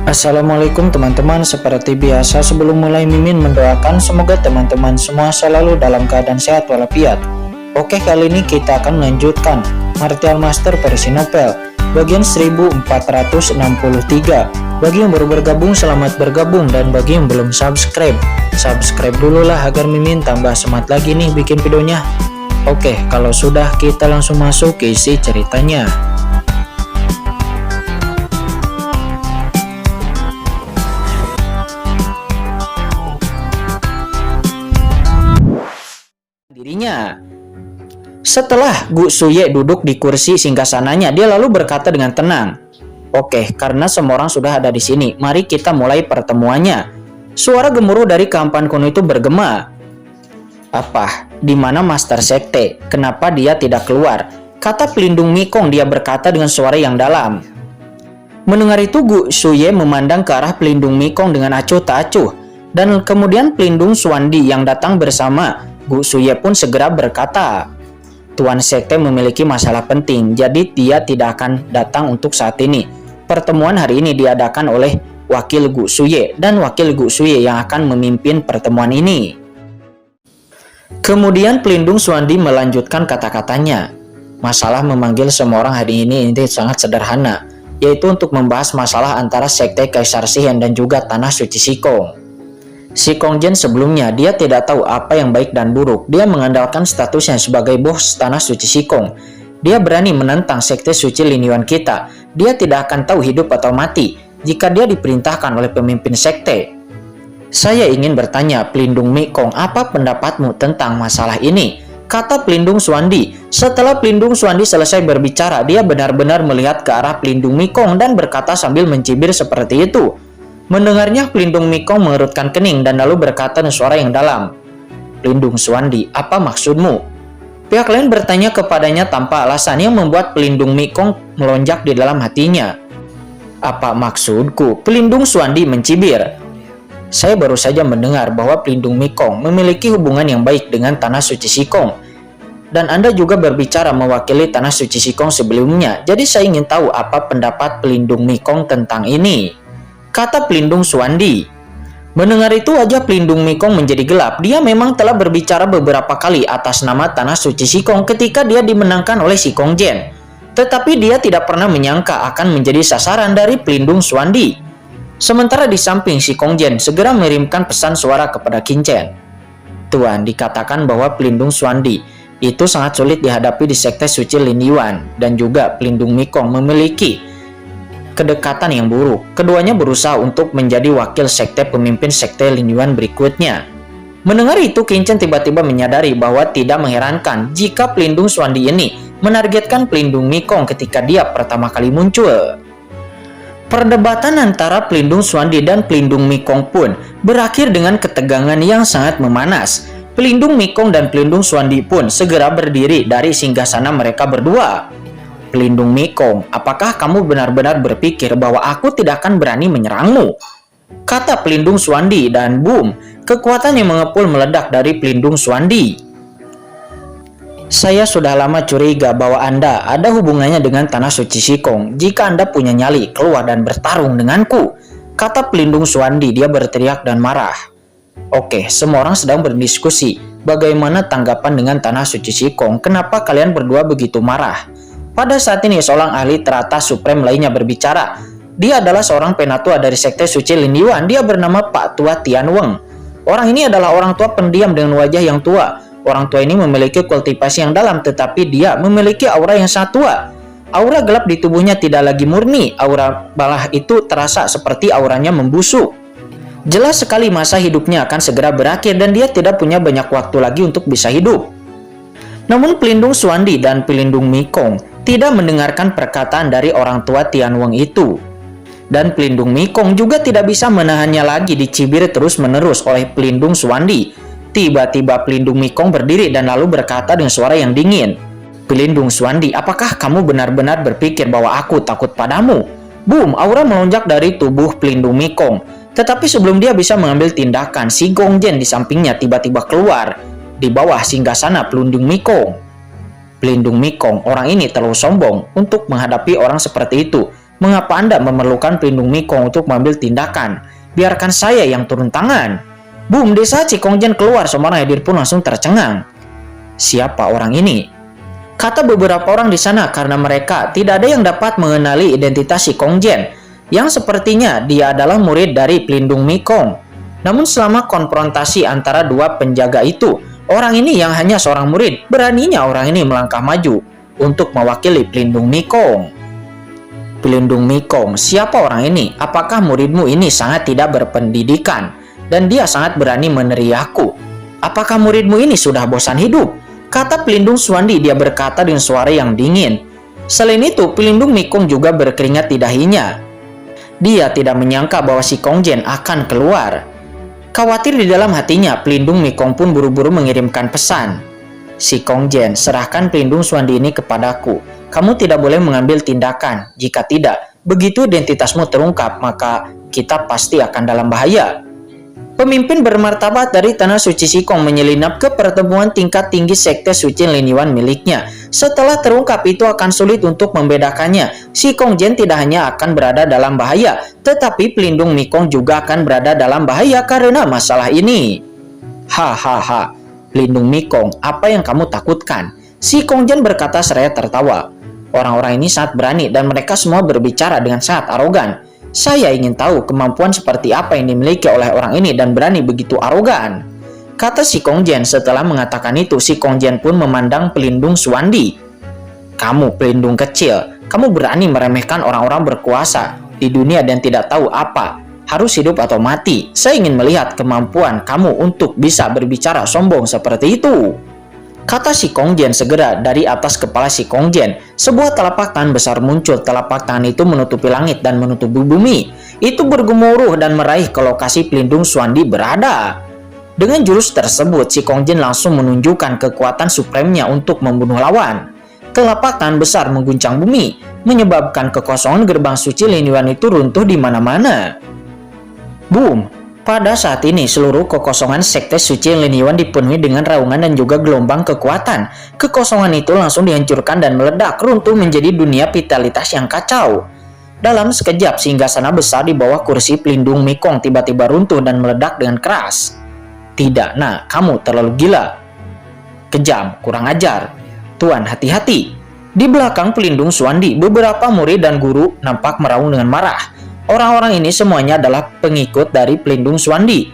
Assalamualaikum teman-teman, seperti biasa sebelum mulai Mimin mendoakan semoga teman-teman semua selalu dalam keadaan sehat walafiat. Oke, kali ini kita akan melanjutkan Martial Master versi novel bagian 1463. Bagi yang baru bergabung, selamat bergabung, dan bagi yang belum subscribe dulu lah agar Mimin tambah semangat lagi nih bikin videonya. Oke, kalau sudah kita langsung masuk ke isi ceritanya. Dirinya. Setelah Gu Suye duduk di kursi singgasananya, dia lalu berkata dengan tenang, "Oke, karena semua orang sudah ada di sini, mari kita mulai pertemuannya." Suara gemuruh dari keampan kuno itu bergema. "Apa? Di mana Master Sekte? Kenapa dia tidak keluar?" kata pelindung Mikong, dia berkata dengan suara yang dalam. Mendengar itu, Gu Suye memandang ke arah pelindung Mikong dengan acuh tak acuh, dan kemudian pelindung Suandi yang datang bersama Gu Suye pun segera berkata, "Tuan Sekte memiliki masalah penting, jadi dia tidak akan datang untuk saat ini. Pertemuan hari ini diadakan oleh Wakil Gu Suye, dan Wakil Gu Suye yang akan memimpin pertemuan ini." Kemudian pelindung Suandi melanjutkan kata-katanya, "Masalah memanggil semua orang hari ini sangat sederhana, yaitu untuk membahas masalah antara Sekte Kaisar Shihen dan juga Tanah Suci Shikong. Shikongjian sebelumnya, dia tidak tahu apa yang baik dan buruk. Dia mengandalkan statusnya sebagai bos Tanah Suci Shikong. Dia berani menentang Sekte Suci Lin Yuan kita. Dia tidak akan tahu hidup atau mati jika dia diperintahkan oleh pemimpin sekte. Saya ingin bertanya, pelindung Mikong, apa pendapatmu tentang masalah ini?" kata pelindung Suandi. Setelah pelindung Suandi selesai berbicara, dia benar-benar melihat ke arah pelindung Mikong dan berkata sambil mencibir seperti itu. Mendengarnya, pelindung Mikong mengerutkan kening dan lalu berkata dengan suara yang dalam, "Pelindung Suandi, apa maksudmu?" Pihak lain bertanya kepadanya tanpa alasan yang membuat pelindung Mikong melonjak di dalam hatinya. "Apa maksudku?" pelindung Suandi mencibir. "Saya baru saja mendengar bahwa pelindung Mikong memiliki hubungan yang baik dengan Tanah Suci Shikong. Dan Anda juga berbicara mewakili Tanah Suci Shikong sebelumnya. Jadi saya ingin tahu apa pendapat pelindung Mikong tentang ini," kata pelindung Suandi. Mendengar itu, wajah pelindung Mikong menjadi gelap. Dia memang telah berbicara beberapa kali atas nama Tanah Suci Shikong ketika dia dimenangkan oleh Shikongjian. Tetapi dia tidak pernah menyangka akan menjadi sasaran dari pelindung Suandi. Sementara di samping, Shikongjian segera mengirimkan pesan suara kepada Qinchen. "Tuan, dikatakan bahwa pelindung Suandi itu sangat sulit dihadapi di Sekte Suci Lin Yuan, dan juga pelindung Mikong memiliki kedekatan yang buruk. Keduanya berusaha untuk menjadi wakil sekte pemimpin Sekte Lin Yuan berikutnya." Mendengar itu, Qinchen tiba-tiba menyadari bahwa tidak mengherankan jika pelindung Suandi ini menargetkan pelindung Mikong ketika dia pertama kali muncul. Perdebatan antara pelindung Suandi dan pelindung Mikong pun berakhir dengan ketegangan yang sangat memanas. Pelindung Mikong dan pelindung Suandi pun segera berdiri dari singgasana mereka berdua. "Pelindung Mikong, apakah kamu benar-benar berpikir bahwa aku tidak akan berani menyerangmu?" kata pelindung Suandi, dan boom, kekuatan yang mengepul meledak dari pelindung Suandi. "Saya sudah lama curiga bahwa Anda ada hubungannya dengan Tanah Suci Shikong. Jika Anda punya nyali, keluar dan bertarung denganku," kata pelindung Suandi. Dia berteriak dan marah. "Oke, semua orang sedang berdiskusi. Bagaimana tanggapan dengan Tanah Suci Shikong? Kenapa kalian berdua begitu marah?" Pada saat ini, seorang ahli teratas supreme lainnya berbicara. Dia adalah seorang penatua dari Sekte Suci Lin Yuan. Dia bernama Pak Tua Tianweng. Orang ini adalah orang tua pendiam dengan wajah yang tua. Orang tua ini memiliki kultivasi yang dalam, tetapi dia memiliki aura yang sangat tua. Aura gelap di tubuhnya tidak lagi murni. Aura balah itu terasa seperti auranya membusuk. Jelas sekali masa hidupnya akan segera berakhir dan dia tidak punya banyak waktu lagi untuk bisa hidup. Namun pelindung Suandi dan pelindung Mikong tidak mendengarkan perkataan dari orang tua Tianweng itu. Dan pelindung Mikong juga tidak bisa menahannya lagi, dicibir terus-menerus oleh pelindung Suandi. Tiba-tiba pelindung Mikong berdiri dan lalu berkata dengan suara yang dingin, "Pelindung Suandi, apakah kamu benar-benar berpikir bahwa aku takut padamu?" Boom, aura melonjak dari tubuh pelindung Mikong. Tetapi sebelum dia bisa mengambil tindakan, Shikongjian di sampingnya tiba-tiba keluar di bawah singgasana pelindung Mikong. Pelindung Mikong, orang ini terlalu sombong untuk menghadapi orang seperti itu. Mengapa Anda memerlukan pelindung Mikong untuk mengambil tindakan? Biarkan saya yang turun tangan. Boom, di saat si Kongjian keluar, semua orang hadir pun langsung tercengang. Siapa orang ini? Kata beberapa orang di sana karena mereka tidak ada yang dapat mengenali identitas si Kongjian, yang sepertinya dia adalah murid dari pelindung Mikong. Namun selama konfrontasi antara dua penjaga itu, orang ini yang hanya seorang murid, beraninya orang ini melangkah maju untuk mewakili pelindung Mikong. Pelindung Mikong, siapa orang ini? Apakah muridmu ini sangat tidak berpendidikan dan dia sangat berani meneriakku? Apakah muridmu ini sudah bosan hidup? Kata pelindung Xuandi, dia berkata dengan suara yang dingin. Selain itu, pelindung Mikong juga berkeringat di dahinya. Dia tidak menyangka bahwa si Kongjian akan keluar. Khawatir di dalam hatinya, pelindung Mikong pun buru-buru mengirimkan pesan. Si Kongjian, serahkan pelindung Xuandi ini kepadaku. Kamu tidak boleh mengambil tindakan. Jika tidak, begitu identitasmu terungkap, maka kita pasti akan dalam bahaya. Pemimpin bermartabat dari Tanah Suci Sikong menyelinap ke pertemuan tingkat tinggi Sekte Suci Lin Yuan miliknya. Setelah terungkap, itu akan sulit untuk membedakannya. Si Kongjian tidak hanya akan berada dalam bahaya, tetapi pelindung Mikong juga akan berada dalam bahaya karena masalah ini. Hahaha, pelindung Mikong, apa yang kamu takutkan? Si Kongjian berkata seraya tertawa. Orang-orang ini sangat berani dan mereka semua berbicara dengan sangat arogan. Saya ingin tahu kemampuan seperti apa yang dimiliki oleh orang ini dan berani begitu arogan. Kata si Kongjian. Setelah mengatakan itu, si Kongjian pun memandang pelindung Xuandi. Kamu pelindung kecil, kamu berani meremehkan orang-orang berkuasa di dunia dan tidak tahu apa, harus hidup atau mati. Saya ingin melihat kemampuan kamu untuk bisa berbicara sombong seperti itu. Kata si Kongjian. Segera dari atas kepala si Kongjian, sebuah telapak tangan besar muncul. Telapak tangan itu menutupi langit dan menutupi bumi. Itu bergemuruh dan meraih ke lokasi pelindung Xuandi berada. Dengan jurus tersebut, si Kongjian langsung menunjukkan kekuatan supremnya untuk membunuh lawan. Telapak tangan besar mengguncang bumi, menyebabkan kekosongan gerbang suci Lin Yuan itu runtuh di mana-mana. Boom! Pada saat ini, seluruh kekosongan Sekte Suci Lin Yuan dipenuhi dengan raungan dan juga gelombang kekuatan. Kekosongan itu langsung dihancurkan dan meledak, runtuh menjadi dunia vitalitas yang kacau. Dalam sekejap, singgasana besar di bawah kursi pelindung Mikong tiba-tiba runtuh dan meledak dengan keras. Tidak, nah, kamu terlalu gila. Kejam, kurang ajar. Tuan, hati-hati. Di belakang pelindung Xuandi, beberapa murid dan guru nampak meraung dengan marah. Orang-orang ini semuanya adalah pengikut dari pelindung Xuandi.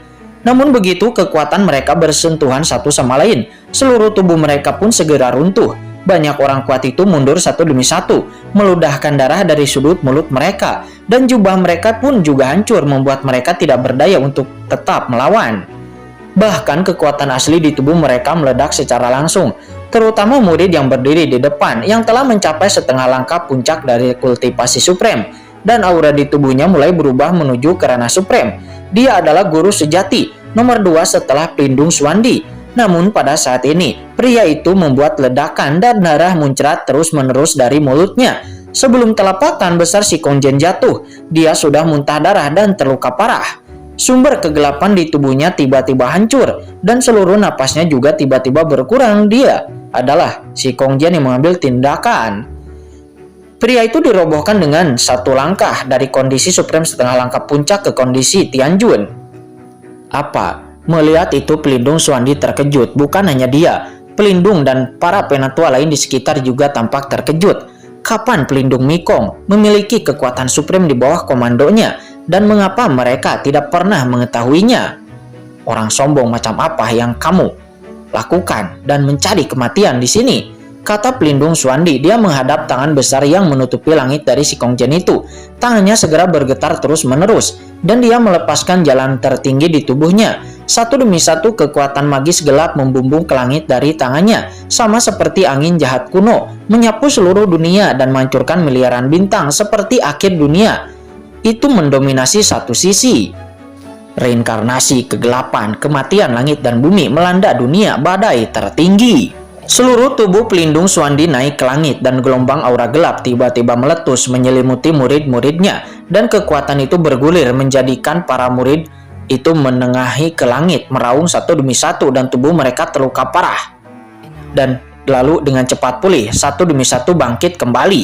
Namun begitu kekuatan mereka bersentuhan satu sama lain, seluruh tubuh mereka pun segera runtuh. Banyak orang kuat itu mundur satu demi satu, meludahkan darah dari sudut mulut mereka, dan jubah mereka pun juga hancur, membuat mereka tidak berdaya untuk tetap melawan. Bahkan kekuatan asli di tubuh mereka meledak secara langsung, terutama murid yang berdiri di depan yang telah mencapai setengah langkah puncak dari kultivasi supreme. Dan aura di tubuhnya mulai berubah menuju ke ranah supreme. Dia adalah guru sejati, nomor 2 setelah pelindung Xuandi. Namun pada saat ini, pria itu membuat ledakan dan darah muncrat terus-menerus dari mulutnya. Sebelum telapak tangan besar si Kongjian jatuh, dia sudah muntah darah dan terluka parah. Sumber kegelapan di tubuhnya tiba-tiba hancur, dan seluruh napasnya juga tiba-tiba berkurang. Dia adalah si Kongjian yang mengambil tindakan. Pria itu dirobohkan dengan satu langkah dari kondisi supreme setengah langkah puncak ke kondisi Tianjun. Apa? Melihat itu pelindung Xuandi terkejut. Bukan hanya dia, pelindung dan para penatua lain di sekitar juga tampak terkejut. Kapan pelindung Mikong memiliki kekuatan supreme di bawah komandonya dan mengapa mereka tidak pernah mengetahuinya? Orang sombong macam apa yang kamu lakukan dan mencari kematian di sini? Kata pelindung Xuandi. Dia menghadap tangan besar yang menutupi langit dari si Kongjian itu. Tangannya segera bergetar terus-menerus, dan dia melepaskan jalan tertinggi di tubuhnya. Satu demi satu kekuatan magis gelap membumbung ke langit dari tangannya, sama seperti angin jahat kuno, menyapu seluruh dunia dan menghancurkan miliaran bintang seperti akhir dunia. Itu mendominasi satu sisi. Reinkarnasi, kegelapan, kematian langit dan bumi melanda dunia, badai tertinggi. Seluruh tubuh pelindung Xuandi naik ke langit dan gelombang aura gelap tiba-tiba meletus menyelimuti murid-muridnya, dan kekuatan itu bergulir menjadikan para murid itu menengahi ke langit, meraung satu demi satu, dan tubuh mereka terluka parah. Dan lalu dengan cepat pulih, satu demi satu bangkit kembali.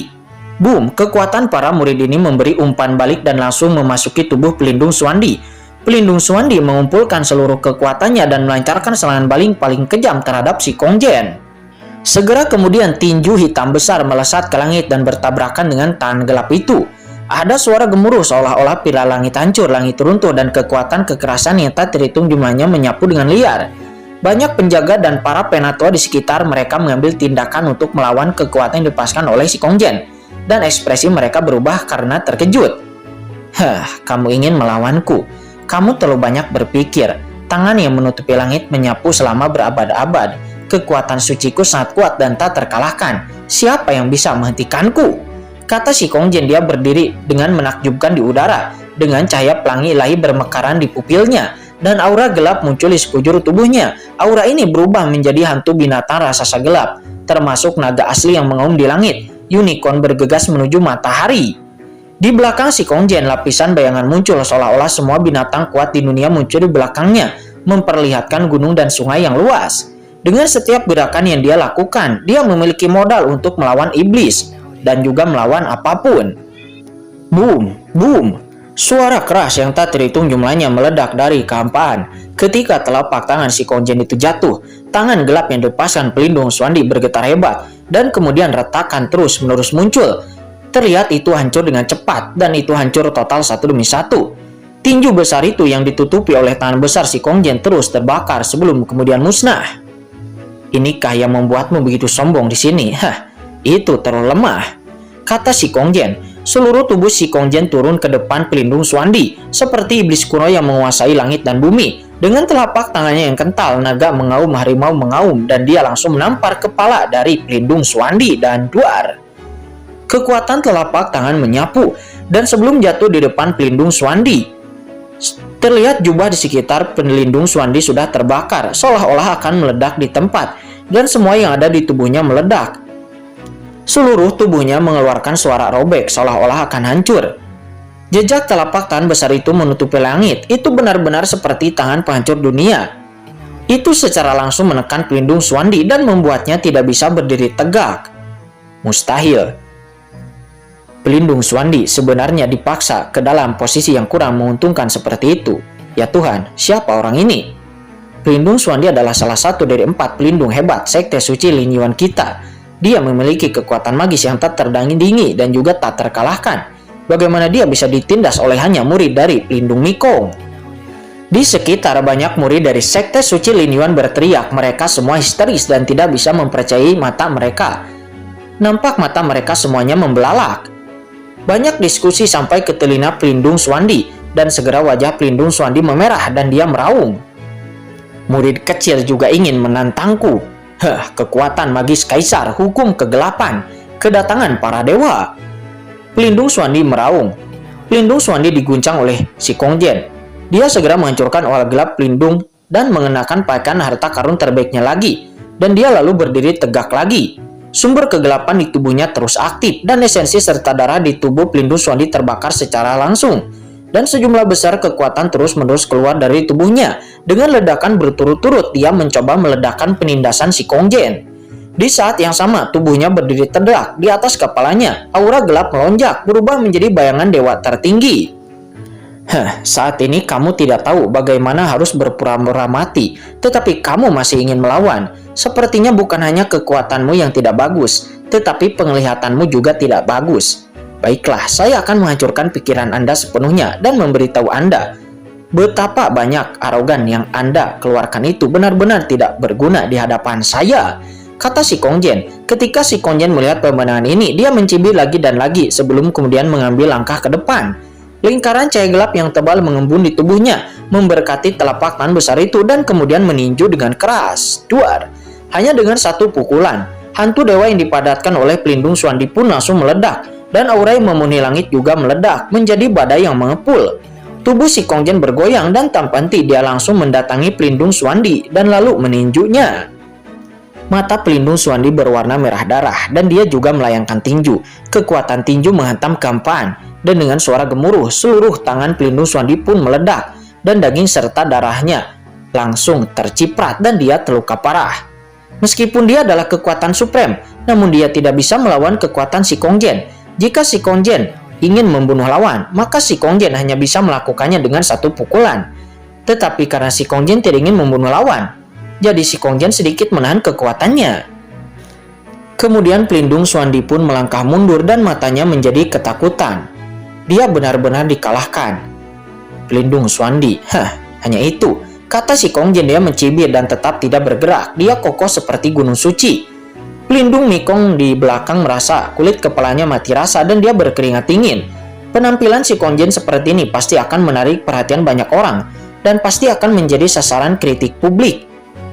Boom, kekuatan para murid ini memberi umpan balik dan langsung memasuki tubuh pelindung Xuandi. Pelindung Xuandi mengumpulkan seluruh kekuatannya dan melancarkan serangan balik paling kejam terhadap si Kongjian. Segera kemudian tinju hitam besar melesat ke langit dan bertabrakan dengan tangan gelap itu. Ada suara gemuruh seolah-olah pilar langit hancur, langit runtuh, dan kekuatan kekerasan yang tak terhitung jumlahnya menyapu dengan liar. Banyak penjaga dan para penatua di sekitar mereka mengambil tindakan untuk melawan kekuatan yang dilepaskan oleh si Kongjian. Dan ekspresi mereka berubah karena terkejut. Kamu ingin melawanku? Kamu terlalu banyak berpikir. Tangan yang menutupi langit menyapu selama berabad-abad. Kekuatan suciku sangat kuat dan tak terkalahkan. Siapa yang bisa menghentikanku? Kata si Kongjian. Dia berdiri dengan menakjubkan di udara. Dengan cahaya pelangi ilahi bermekaran di pupilnya. Dan aura gelap muncul di sekujur tubuhnya. Aura ini berubah menjadi hantu binatang raksasa gelap. Termasuk naga asli yang mengaum di langit. Unicorn bergegas menuju matahari. Di belakang si Kongjian, lapisan bayangan muncul seolah-olah semua binatang kuat di dunia muncul di belakangnya, memperlihatkan gunung dan sungai yang luas. Dengan setiap gerakan yang dia lakukan, dia memiliki modal untuk melawan iblis dan juga melawan apapun. Boom, boom. Suara keras yang tak terhitung jumlahnya meledak dari kehampaan. Ketika telapak tangan si Kongjian itu jatuh, tangan gelap yang dilepaskan pelindung Xuandi bergetar hebat, dan kemudian retakan terus-menerus muncul. Terlihat itu hancur dengan cepat, dan itu hancur total satu demi satu. Tinju besar itu yang ditutupi oleh tangan besar si Kongjian terus terbakar sebelum kemudian musnah. Inikah yang membuatmu begitu sombong di sini? Itu terlalu lemah, kata si Kongjian. Seluruh tubuh si Kongjian turun ke depan pelindung Xuandi, seperti iblis kuno yang menguasai langit dan bumi. Dengan telapak tangannya yang kental, naga mengaum, harimau mengaum, dan dia langsung menampar kepala dari pelindung Xuandi dan duar. Kekuatan telapak tangan menyapu, dan sebelum jatuh di depan pelindung Xuandi, terlihat jubah di sekitar pelindung Xuandi sudah terbakar, seolah-olah akan meledak di tempat, dan semua yang ada di tubuhnya meledak. Seluruh tubuhnya mengeluarkan suara robek seolah-olah akan hancur. Jejak telapak tangan besar itu menutupi langit. Itu benar-benar seperti tangan penghancur dunia. Itu secara langsung menekan pelindung Xuandi dan membuatnya tidak bisa berdiri tegak. Mustahil. Pelindung Xuandi sebenarnya dipaksa ke dalam posisi yang kurang menguntungkan seperti itu. Ya Tuhan, siapa orang ini? Pelindung Xuandi adalah salah satu dari 4 pelindung hebat sekte suci Lin Yuan kita. Dia memiliki kekuatan magis yang tak terdandingi dan juga tak terkalahkan. Bagaimana dia bisa ditindas oleh hanya murid dari pelindung Mikong? Di sekitar banyak murid dari sekte suci Lin Yuan berteriak. Mereka semua histeris dan tidak bisa mempercayai mata mereka. Nampak mata mereka semuanya membelalak. Banyak diskusi sampai ke telinga pelindung Xuandi, dan segera wajah pelindung Xuandi memerah dan dia meraung. Murid kecil juga ingin menantangku. Kekuatan magis kaisar, hukum kegelapan, kedatangan para dewa. Pelindung Xuandi meraung. Pelindung Xuandi diguncang oleh si Kongjian. Dia segera menghancurkan aura gelap pelindung dan mengenakan pakaian harta karun terbaiknya lagi. Dan dia lalu berdiri tegak lagi. Sumber kegelapan di tubuhnya terus aktif dan esensi serta darah di tubuh pelindung Xuandi terbakar secara langsung. Dan sejumlah besar kekuatan terus-menerus keluar dari tubuhnya. Dengan ledakan berturut-turut, dia mencoba meledakkan penindasan si Kongjian. Di saat yang sama, tubuhnya berdiri tegak di atas kepalanya. Aura gelap melonjak, berubah menjadi bayangan dewa tertinggi. Saat ini kamu tidak tahu bagaimana harus berpura-pura mati, tetapi kamu masih ingin melawan. Sepertinya bukan hanya kekuatanmu yang tidak bagus, tetapi penglihatanmu juga tidak bagus. Baiklah, saya akan menghancurkan pikiran Anda sepenuhnya dan memberitahu Anda betapa banyak arogan yang Anda keluarkan itu benar-benar tidak berguna di hadapan saya, kata si Kongjian. Ketika si Kongjian melihat pemandangan ini, dia mencibir lagi dan lagi sebelum kemudian mengambil langkah ke depan. Lingkaran cahaya gelap yang tebal mengembun di tubuhnya, memberkati telapak tangan besar itu dan kemudian meninju dengan keras. Duar. Hanya dengan satu pukulan, hantu dewa yang dipadatkan oleh pelindung Xuandi pun langsung meledak. Dan aura yang memenuhi langit juga meledak menjadi badai yang mengepul. Tubuh si Kongjian bergoyang dan tanpa henti dia langsung mendatangi pelindung Xuandi dan lalu meninjunya. Mata pelindung Xuandi berwarna merah darah dan dia juga melayangkan tinju. Kekuatan tinju menghantam kehampaan dan dengan suara gemuruh seluruh tangan pelindung Xuandi pun meledak dan daging serta darahnya langsung terciprat dan dia terluka parah. Meskipun dia adalah kekuatan suprem, namun dia tidak bisa melawan kekuatan si Kongjian. Jika si Kongjian ingin membunuh lawan, maka si Kongjian hanya bisa melakukannya dengan satu pukulan. Tetapi karena si Kongjian tidak ingin membunuh lawan, jadi si Kongjian sedikit menahan kekuatannya. Kemudian pelindung Xuandi pun melangkah mundur dan matanya menjadi ketakutan. Dia benar-benar dikalahkan. Pelindung Xuandi, hanya itu, kata si Kongjian. Dia mencibir dan tetap tidak bergerak. Dia kokoh seperti gunung suci. Pelindung Mikong di belakang merasa kulit kepalanya mati rasa dan dia berkeringat dingin. Penampilan si Kongjian seperti ini pasti akan menarik perhatian banyak orang dan pasti akan menjadi sasaran kritik publik.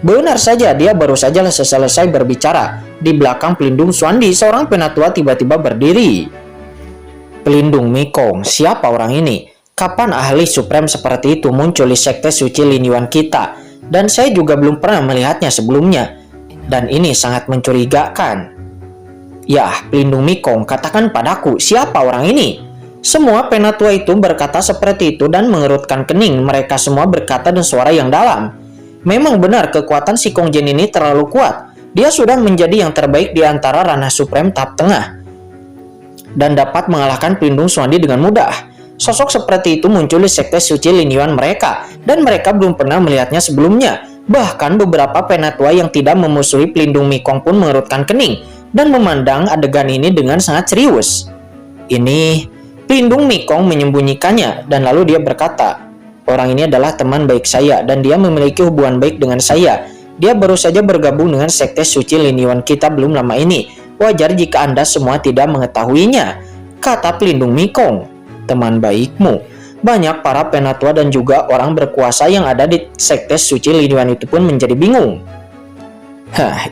Benar saja, dia baru saja selesai berbicara. Di belakang pelindung Xuandi, seorang penatua tiba-tiba berdiri. Pelindung Mikong, siapa orang ini? Kapan ahli suprem seperti itu muncul di sekte suci Lin Yuan kita? Dan saya juga belum pernah melihatnya sebelumnya. Dan ini sangat mencurigakan. Yah, pelindung Mikong, katakan padaku, siapa orang ini? Semua penatua itu berkata seperti itu dan mengerutkan kening. Mereka semua berkata dengan suara yang dalam. Memang benar kekuatan si Kongjian ini terlalu kuat. Dia sudah menjadi yang terbaik di antara ranah suprem tahap tengah. Dan dapat mengalahkan pelindung Xuandi dengan mudah. Sosok seperti itu muncul di sekte suci Lin Yuan mereka. Dan mereka belum pernah melihatnya sebelumnya. Bahkan beberapa penatua yang tidak memusuhi pelindung Mikong pun mengerutkan kening dan memandang adegan ini dengan sangat serius. Ini pelindung Mikong menyembunyikannya dan lalu dia berkata, orang ini adalah teman baik saya dan dia memiliki hubungan baik dengan saya. Dia baru saja bergabung dengan sekte suci Lin Yuan kita belum lama ini. Wajar jika Anda semua tidak mengetahuinya, kata pelindung Mikong. Teman baikmu. Banyak para penatua dan juga orang berkuasa yang ada di sekte suci Lin Yuan itu pun menjadi bingung.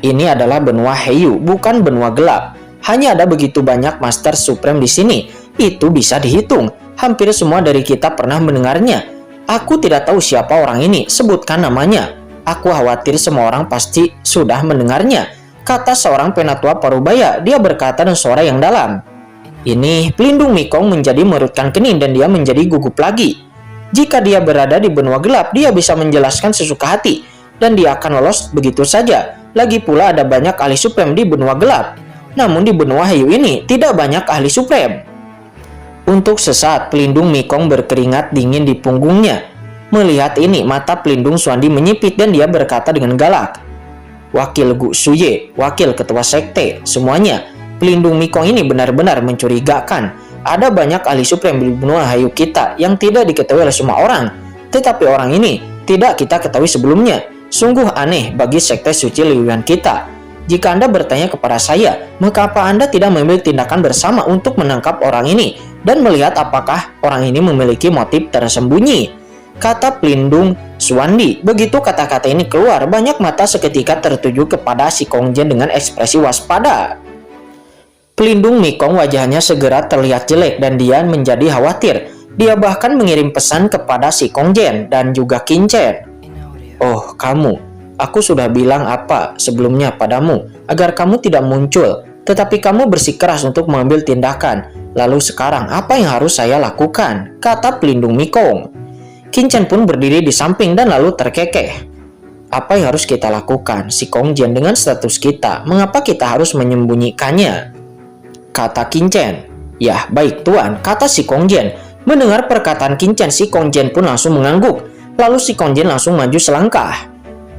Ini adalah benua Heiyu, bukan benua gelap. Hanya ada begitu banyak master supreme di sini. Itu bisa dihitung. Hampir semua dari kita pernah mendengarnya. Aku tidak tahu siapa orang ini, sebutkan namanya. Aku khawatir semua orang pasti sudah mendengarnya, kata seorang penatua Parubaya. Dia berkata dengan suara yang dalam. Ini pelindung Mikong menjadi merutkan kening dan dia menjadi gugup lagi. Jika dia berada di benua gelap, dia bisa menjelaskan sesuka hati dan dia akan lolos begitu saja. Lagi pula ada banyak ahli suprem di benua gelap. Namun di benua Heiyu ini tidak banyak ahli suprem. Untuk sesaat pelindung Mikong berkeringat dingin di punggungnya. Melihat ini, mata pelindung Xuandi menyipit dan dia berkata dengan galak. Wakil Gu Suye, wakil ketua sekte, semuanya. Pelindung Mikong ini benar-benar mencurigakan. Ada banyak ahli suprem di benua Heiyu kita yang tidak diketahui oleh semua orang. Tetapi orang ini tidak kita ketahui sebelumnya. Sungguh aneh bagi sekte suci Lin Yuan kita. Jika Anda bertanya kepada saya, mengapa Anda tidak mengambil tindakan bersama untuk menangkap orang ini dan melihat apakah orang ini memiliki motif tersembunyi? Kata pelindung Xuandi. Begitu kata-kata ini keluar, banyak mata seketika tertuju kepada si Kongjian dengan ekspresi waspada. Pelindung Mikong wajahnya segera terlihat jelek dan dia menjadi khawatir. Dia bahkan mengirim pesan kepada si Kongjian dan juga Qinchen. Oh, kamu. Aku sudah bilang apa sebelumnya padamu agar kamu tidak muncul. Tetapi kamu bersikeras untuk mengambil tindakan. Lalu sekarang apa yang harus saya lakukan? Kata pelindung Mikong. Qinchen pun berdiri di samping dan lalu terkekeh. Apa yang harus kita lakukan? Si Kongjian dengan status kita. Mengapa kita harus menyembunyikannya? Kata Qinchen. Ya, baik tuan, kata si Kongjian. Mendengar perkataan Qinchen, si Kongjian pun langsung mengangguk. Lalu si Kongjian langsung maju selangkah.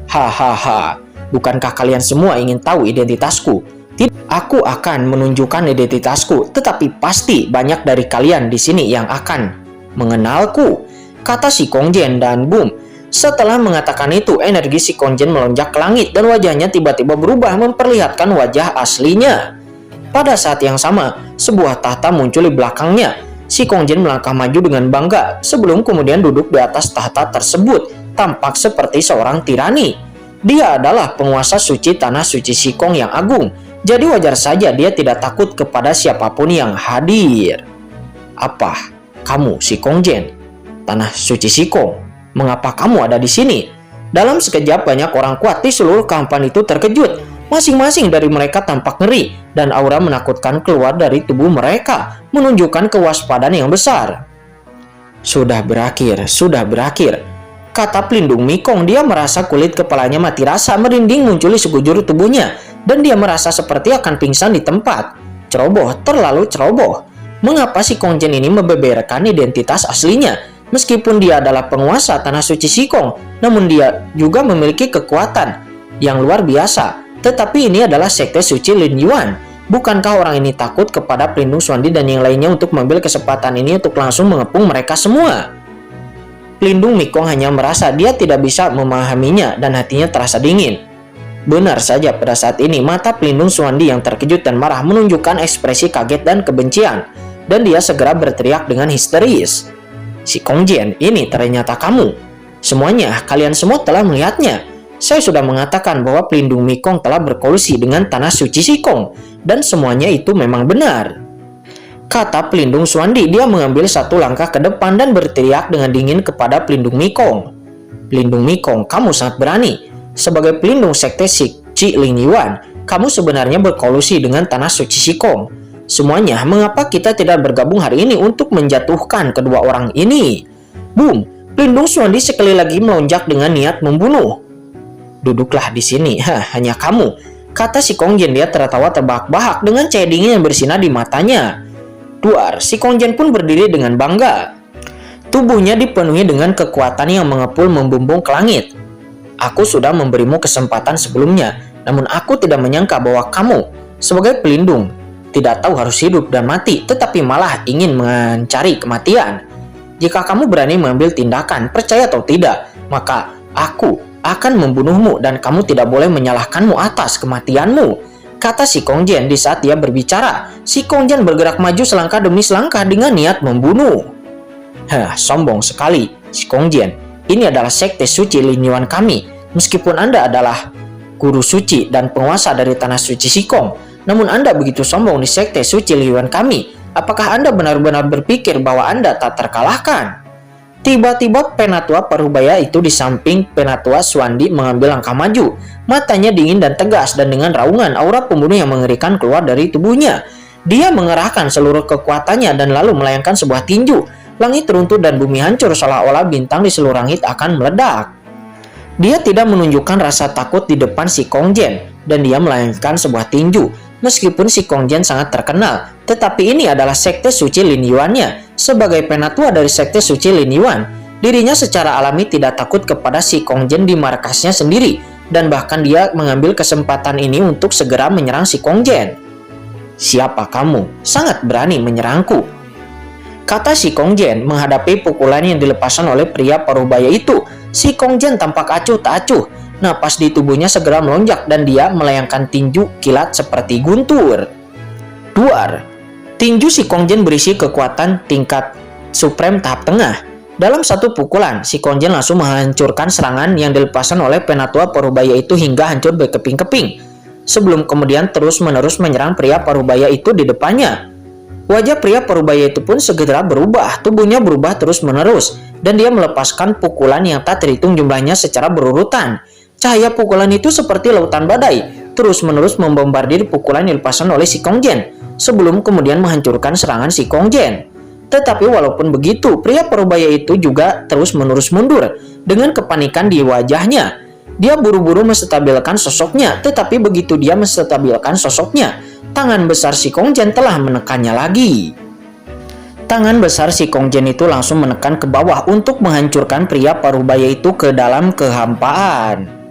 Hahaha, bukankah kalian semua ingin tahu identitasku? Tidak, aku akan menunjukkan identitasku, tetapi pasti banyak dari kalian di sini yang akan mengenalku, kata si Kongjian dan boom. Setelah mengatakan itu, energi si Kongjian melonjak ke langit dan wajahnya tiba-tiba berubah memperlihatkan wajah aslinya. Pada saat yang sama, sebuah tahta muncul di belakangnya. Si Kongjian melangkah maju dengan bangga sebelum kemudian duduk di atas tahta tersebut, tampak seperti seorang tirani. Dia adalah penguasa suci tanah suci Sikong yang agung, jadi wajar saja dia tidak takut kepada siapapun yang hadir. Apa? Kamu, si Kongjian? Tanah suci Sikong? Mengapa kamu ada di sini? Dalam sekejap banyak orang kuat di seluruh kampan itu terkejut. Masing-masing dari mereka tampak ngeri dan aura menakutkan keluar dari tubuh mereka, menunjukkan kewaspadaan yang besar. Sudah berakhir, kata pelindung Mikong. Dia merasa kulit kepalanya mati rasa, merinding muncul di sekujur tubuhnya, dan dia merasa seperti akan pingsan di tempat. Ceroboh, terlalu ceroboh. Mengapa si Kongjian ini membeberkan identitas aslinya? Meskipun dia adalah penguasa tanah suci Sikong, namun dia juga memiliki kekuatan yang luar biasa. Tetapi ini adalah sekte suci Lin Yuan. Bukankah orang ini takut kepada pelindung Xuandi dan yang lainnya untuk mengambil kesempatan ini untuk langsung mengepung mereka semua? Pelindung Mikong hanya merasa dia tidak bisa memahaminya dan hatinya terasa dingin. Benar saja, pada saat ini mata pelindung Xuandi yang terkejut dan marah menunjukkan ekspresi kaget dan kebencian, dan dia segera berteriak dengan histeris. Si Kongjian, ini ternyata kamu. Semuanya, kalian semua telah melihatnya. Saya sudah mengatakan bahwa pelindung Mikong telah berkolusi dengan tanah suci Sikong, dan semuanya itu memang benar. Kata pelindung Xuandi, dia mengambil satu langkah ke depan dan berteriak dengan dingin kepada pelindung Mikong. Pelindung Mikong, kamu sangat berani. Sebagai pelindung sekte suci Lin Yuan, kamu sebenarnya berkolusi dengan tanah suci Sikong. Semuanya, mengapa kita tidak bergabung hari ini untuk menjatuhkan kedua orang ini? Boom! Pelindung Xuandi sekali lagi melonjak dengan niat membunuh. Duduklah di sini, hanya kamu, kata si Kongjian. Dia tertawa terbahak-bahak dengan cahaya dingin yang bersinar di matanya. Duar, si Kongjian pun berdiri dengan bangga. Tubuhnya dipenuhi dengan kekuatan yang mengepul membumbung ke langit. Aku sudah memberimu kesempatan sebelumnya, namun aku tidak menyangka bahwa kamu, sebagai pelindung, tidak tahu harus hidup dan mati, tetapi malah ingin mencari kematian. Jika kamu berani mengambil tindakan, percaya atau tidak, maka aku akan membunuhmu dan kamu tidak boleh menyalahkanmu atas kematianmu, kata si Kongjian. Di saat dia berbicara, si Kongjian bergerak maju selangkah demi selangkah dengan niat membunuh. Sombong sekali, si Kongjian. Ini adalah sekte suci Lin Yuan kami. Meskipun Anda adalah guru suci dan penguasa dari tanah suci Sikong, namun Anda begitu sombong di sekte suci Lin Yuan kami. Apakah Anda benar-benar berpikir bahwa Anda tak terkalahkan? Tiba-tiba Penatua Parubaya itu di samping Penatua Xuandi mengambil langkah maju. Matanya dingin dan tegas, dan dengan raungan aura pembunuh yang mengerikan keluar dari tubuhnya. Dia mengerahkan seluruh kekuatannya dan lalu melayangkan sebuah tinju. Langit runtuh dan bumi hancur, seolah-olah bintang di seluruh langit akan meledak. Dia tidak menunjukkan rasa takut di depan si Kongjian, dan dia melayangkan sebuah tinju. Meskipun si Kongjian sangat terkenal, tetapi ini adalah sekte suci Lin Yuan-nya. Sebagai penatua dari sekte suci Lin Yuan, dirinya secara alami tidak takut kepada si Kongjian di markasnya sendiri, dan bahkan dia mengambil kesempatan ini untuk segera menyerang si Kongjian. Siapa kamu? Sangat berani menyerangku, kata si Kongjian menghadapi pukulan yang dilepaskan oleh pria parubaya itu. Si Kongjian tampak acuh tak acuh. Napas di tubuhnya segera melonjak dan dia melayangkan tinju kilat seperti guntur. Duar. Tinju si Kongjian berisi kekuatan tingkat supreme tahap tengah. Dalam satu pukulan, si Kongjian langsung menghancurkan serangan yang dilepaskan oleh penatua parubaya itu hingga hancur berkeping-keping, sebelum kemudian terus-menerus menyerang pria parubaya itu di depannya. Wajah pria parubaya itu pun segera berubah, tubuhnya berubah terus-menerus, dan dia melepaskan pukulan yang tak terhitung jumlahnya secara berurutan. Cahaya pukulan itu seperti lautan badai, terus-menerus membombardir pukulan yang dilepaskan oleh si Kongjian, sebelum kemudian menghancurkan serangan si Kongjian. Tetapi walaupun begitu, pria parubaya itu juga terus-menerus mundur, dengan kepanikan di wajahnya. Dia buru-buru menstabilkan sosoknya, tetapi begitu dia menstabilkan sosoknya, tangan besar si Kongjian telah menekannya lagi. Tangan besar si Kongjian itu langsung menekan ke bawah untuk menghancurkan pria parubaya itu ke dalam kehampaan.